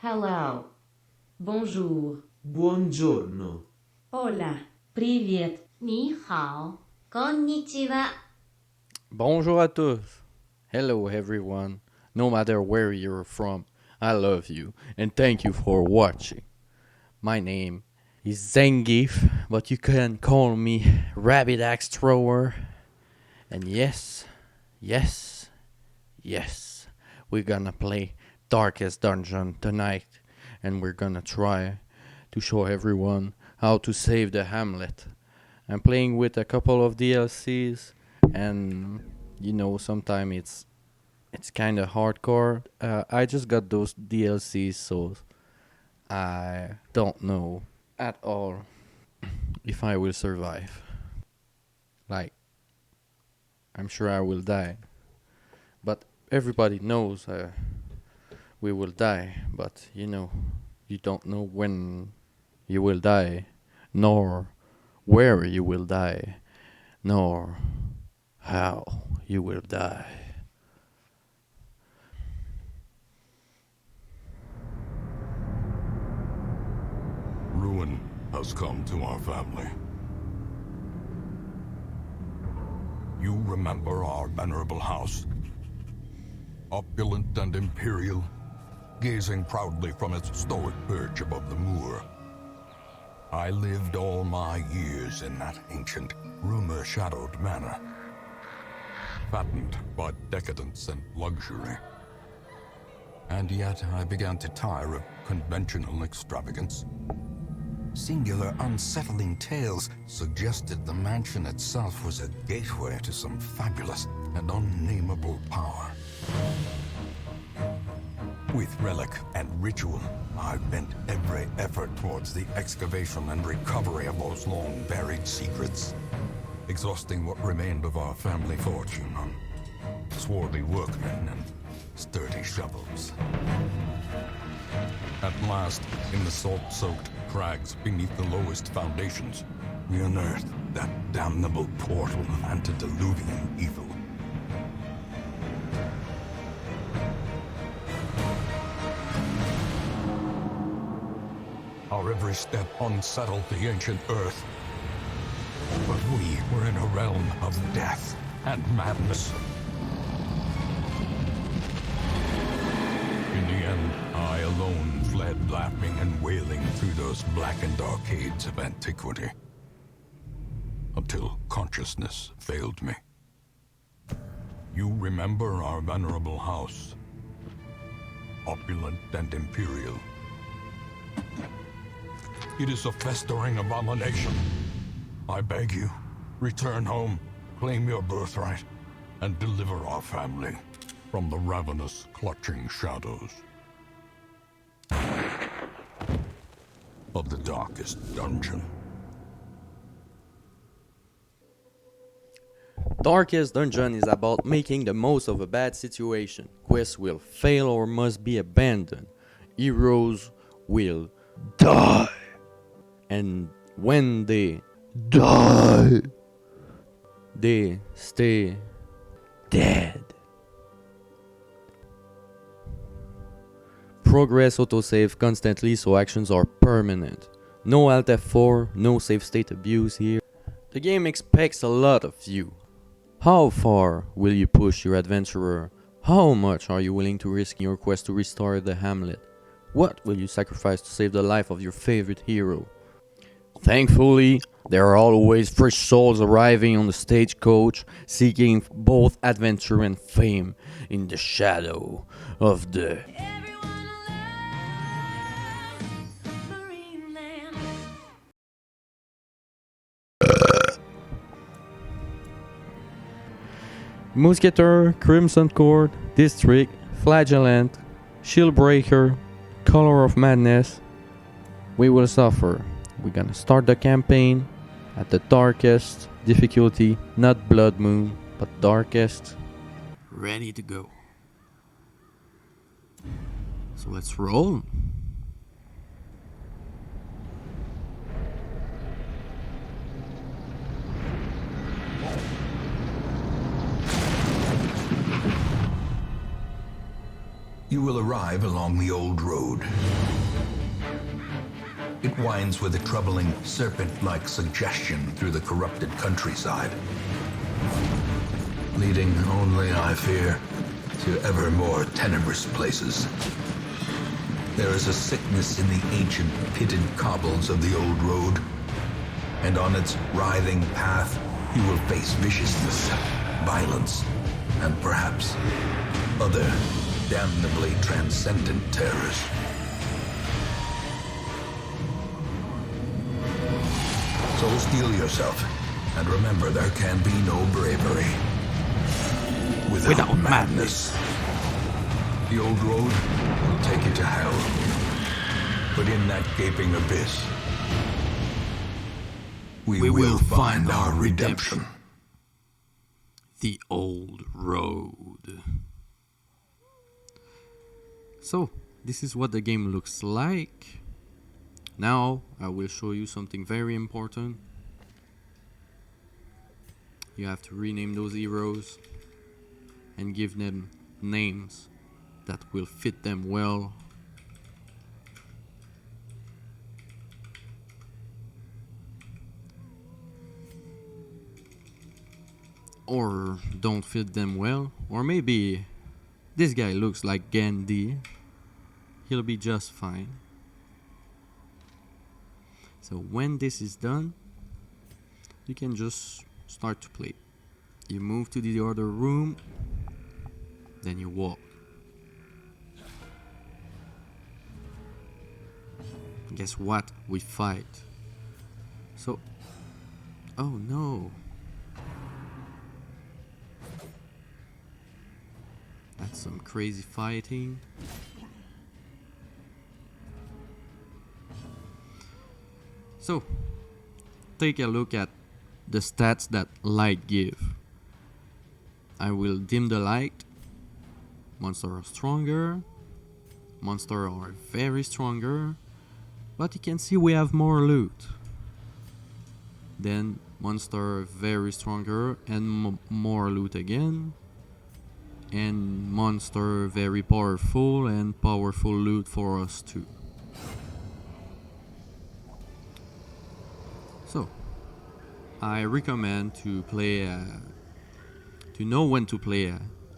Hello. Bonjour. Buongiorno. Hola. Привет. 你好. Konnichiwa. Bonjour à tous. Hello everyone. No matter where you're from, I love you and thank you for watching. My name is Zangief, but you can call me Rabid Axe Thrower. And yes, we're gonna play Darkest Dungeon tonight, and we're gonna try to show everyone how to save the Hamlet. I'm playing with a couple of DLCs, and sometimes it's kind of hardcore. I just got those DLCs, so I don't know at all if I will survive. Like, I'm sure I will die, but everybody knows we will die. But you don't know when you will die, nor where you will die, nor how you will die. Ruin has come to our family. You remember our venerable house? Opulent and imperial, gazing proudly from its stoic perch above the moor. I lived all my years in that ancient, rumor-shadowed manor, fattened by decadence and luxury. And yet I began to tire of conventional extravagance. Singular, unsettling tales suggested the mansion itself was a gateway to some fabulous and unnameable power. With relic and ritual, I've bent every effort towards the excavation and recovery of those long-buried secrets, exhausting what remained of our family fortune on swarthy workmen and sturdy shovels. At last, in the salt-soaked crags beneath the lowest foundations, we unearthed that damnable portal of antediluvian evil. Our every step unsettled the ancient earth. But we were in a realm of death and madness. In the end, I alone fled laughing and wailing through those blackened arcades of antiquity, until consciousness failed me. You remember our venerable house, opulent and imperial. It is a festering abomination. I beg you, return home, claim your birthright, and deliver our family from the ravenous, clutching shadows of the darkest dungeon. Darkest Dungeon is about making the most of a bad situation. Quests will fail or must be abandoned. Heroes will die. And when they die, they stay dead. Progress autosave constantly, so actions are permanent. No Alt F4, no save state abuse here. The game expects a lot of you. How far will you push your adventurer? How much are you willing to risk in your quest to restore the Hamlet? What will you sacrifice to save the life of your favorite hero? Thankfully, there are always fresh souls arriving on the stagecoach, seeking both adventure and fame in the shadow of the Musketeer, Crimson Court, District, Flagellant, Shieldbreaker, Color of Madness. We will suffer. We're gonna start the campaign at the darkest difficulty, not Blood Moon, but darkest. Ready to go. So let's roll. You will arrive along the old road. It winds with a troubling serpent-like suggestion through the corrupted countryside, leading only, I fear, to ever more tenebrous places. There is a sickness in the ancient pitted cobbles of the old road, and on its writhing path you will face viciousness, violence, and perhaps other damnably transcendent terrors. So steel yourself, and remember there can be no bravery without madness. The old road will take you to hell, but in that gaping abyss, we will find our redemption. The old road. So, this is what the game looks like. Now, I will show you something very important. You have to rename those heroes and give them names that will fit them well. Or don't fit them well. Or maybe this guy looks like Gandhi. He'll be just fine. So when this is done, you can just start to play. You move to the other room, then you walk. Guess what? We fight. So, oh no. That's some crazy fighting. So, take a look at the stats that light give. I will dim the light. Monsters are stronger. Monsters are very stronger. But you can see we have more loot. Then monster very stronger and more loot again. And monster very powerful and powerful loot for us too. So, I recommend to play, to know when to play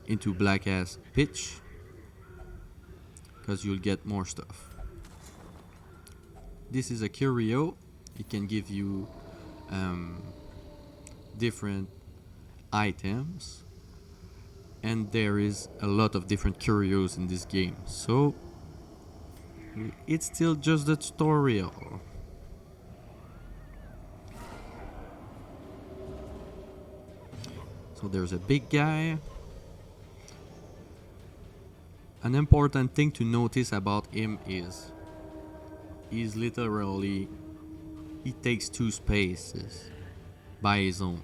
into Black Ass Pitch, because you'll get more stuff. This is a curio. It can give you different items, and there is a lot of different curios in this game. So, it's still just a tutorial. So there's a big guy. An important thing to notice about him is he's literally, he takes 2 spaces by his own.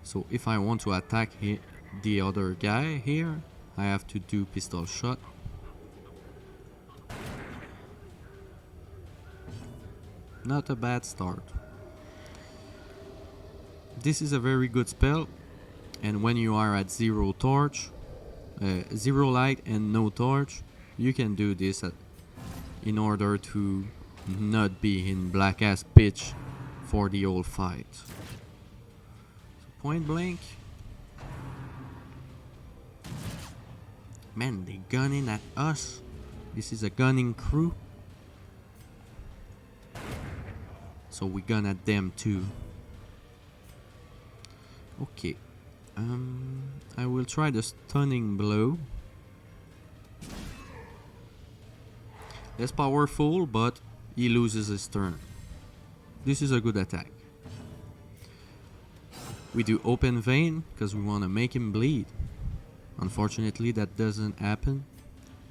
So if I want to attack the other guy here, I have to do pistol shot. Not a bad start. This is a very good spell, and when you are at 0 torch, 0 light and no torch, you can do this in order to not be in Black Ass Pitch for the whole fight. So point blank. Man, they gunning at us. This is a gunning crew. So we gun at them too. Okay, I will try the stunning blow. Less powerful, but he loses his turn. This is a good attack. We do open vein because we want to make him bleed. Unfortunately, that doesn't happen.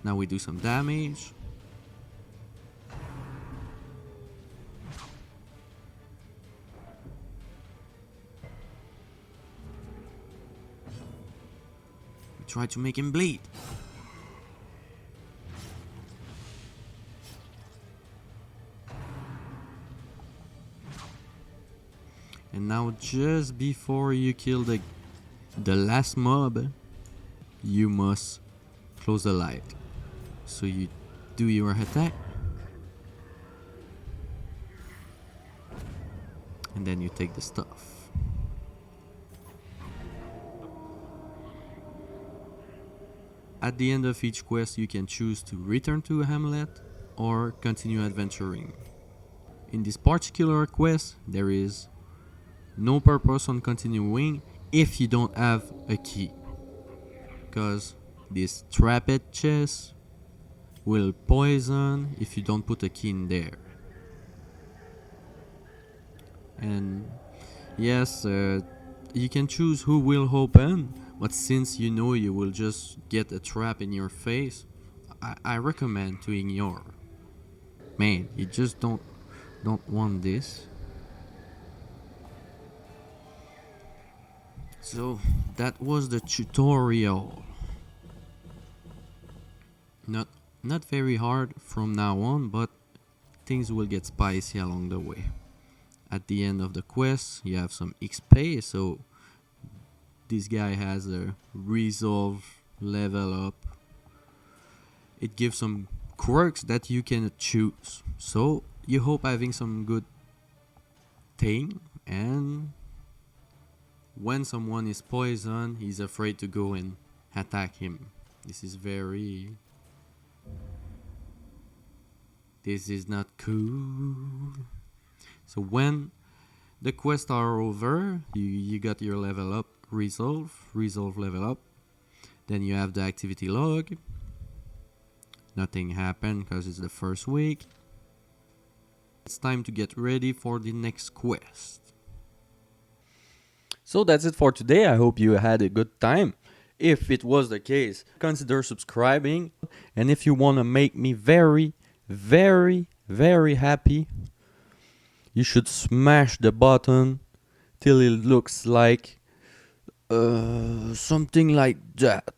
Now we do some damage. Try to make him bleed. And now just before you kill the last mob, you must close the light. So you do your attack, and then you take the stuff. At the end of each quest, you can choose to return to a hamlet or continue adventuring. In this particular quest, there is no purpose on continuing if you don't have a key, because this trapped chest will poison if you don't put a key in there. And yes, you can choose who will open, but since you know you will just get a trap in your face, I recommend to ignore. Man, you just don't want this. So that was the tutorial. Not very hard from now on, but things will get spicy along the way. At the end of the quest, you have some XP, so this guy has a resolve level up. It gives some quirks that you can choose. So you hope having some good thing, and when someone is poisoned, he's afraid to go and attack him. This is not cool. So when the quests are over, you got your level up, resolve level up. Then you have the activity log. Nothing happened because it's the first week. It's time to get ready for the next quest. So that's it for today. I hope you had a good time. If it was the case, consider subscribing. And if you want to make me very, very, very happy, you should smash the button till it looks like something like that.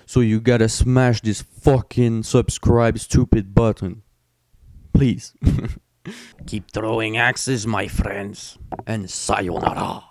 So you gotta smash this fucking subscribe stupid button. Please. Keep throwing axes, my friends. And sayonara.